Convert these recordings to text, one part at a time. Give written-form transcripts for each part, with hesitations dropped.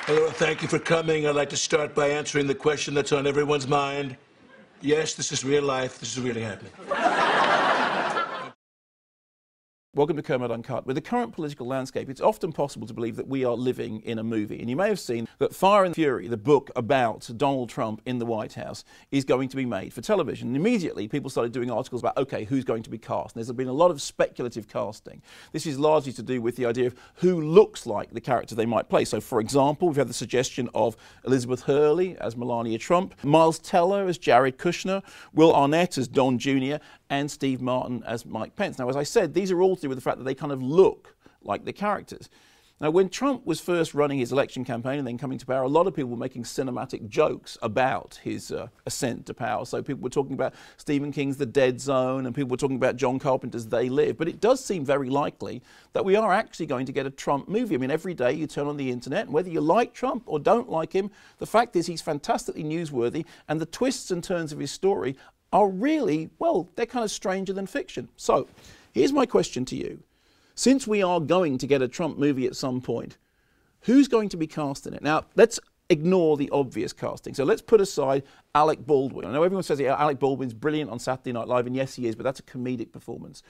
Hello, thank you for coming. I'd like to start by answering the question that's on everyone's mind. Yes, this is real life. This is really happening. Welcome to Kermode Uncut. With the current political landscape, it's often possible to believe that we are living in a movie. And you may have seen that Fire and Fury, the book about Donald Trump in the White House, is going to be made for television. And immediately, people started doing articles about, okay, who's going to be cast? And there's been a lot of speculative casting. This is largely to do with the idea of who looks like the character they might play. So, for example, we've had the suggestion of Elizabeth Hurley as Melania Trump, Miles Teller as Jared Kushner, Will Arnett as Don Jr., and Steve Martin as Mike Pence. Now, as I said, these are all to do with the fact that they kind of look like the characters. Now, when Trump was first running his election campaign and then coming to power, a lot of people were making cinematic jokes about his ascent to power. So people were talking about Stephen King's The Dead Zone, and people were talking about John Carpenter's They Live. But it does seem very likely that we are actually going to get a Trump movie. I mean, every day you turn on the internet, and whether you like Trump or don't like him, the fact is he's fantastically newsworthy, and the twists and turns of his story are really, well, they're kind of stranger than fiction. So here's my question to you. Since we are going to get a Trump movie at some point, who's going to be cast in it? Now, let's ignore the obvious casting. So let's put aside Alec Baldwin. I know everyone says, yeah, Alec Baldwin's brilliant on Saturday Night Live, and yes, he is, but that's a comedic performance.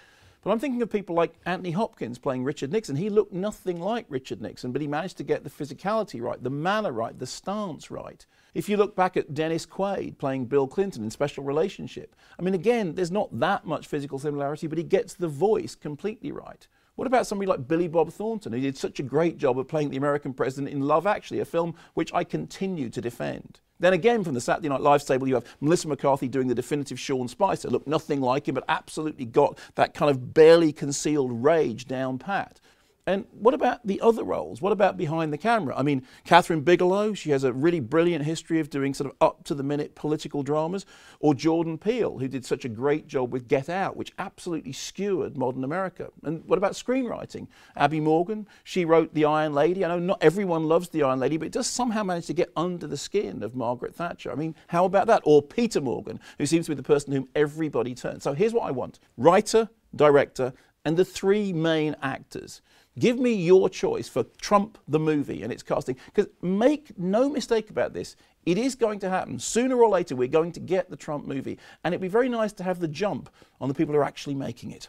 But I'm thinking of people like Anthony Hopkins playing Richard Nixon. He looked nothing like Richard Nixon, but he managed to get the physicality right, the manner right, the stance right. If you look back at Dennis Quaid playing Bill Clinton in Special Relationship, I mean, again, there's not that much physical similarity, but he gets the voice completely right. What about somebody like Billy Bob Thornton, who did such a great job of playing the American president in Love Actually, a film which I continue to defend? Then again, from the Saturday Night Live stable, you have Melissa McCarthy doing the definitive Sean Spicer. Looked nothing like him, but absolutely got that kind of barely concealed rage down pat. And what about the other roles? What about behind the camera? I mean, Catherine Bigelow, she has a really brilliant history of doing sort of up-to-the-minute political dramas. Or Jordan Peele, who did such a great job with Get Out, which absolutely skewered modern America. And what about screenwriting? Abby Morgan, she wrote The Iron Lady. I know not everyone loves The Iron Lady, but it does somehow manage to get under the skin of Margaret Thatcher. I mean, how about that? Or Peter Morgan, who seems to be the person whom everybody turns. So here's what I want. Writer, director, and the three main actors. Give me your choice for Trump the movie and its casting. Because make no mistake about this, it is going to happen. Sooner or later, we're going to get the Trump movie. And it'd be very nice to have the jump on the people who are actually making it.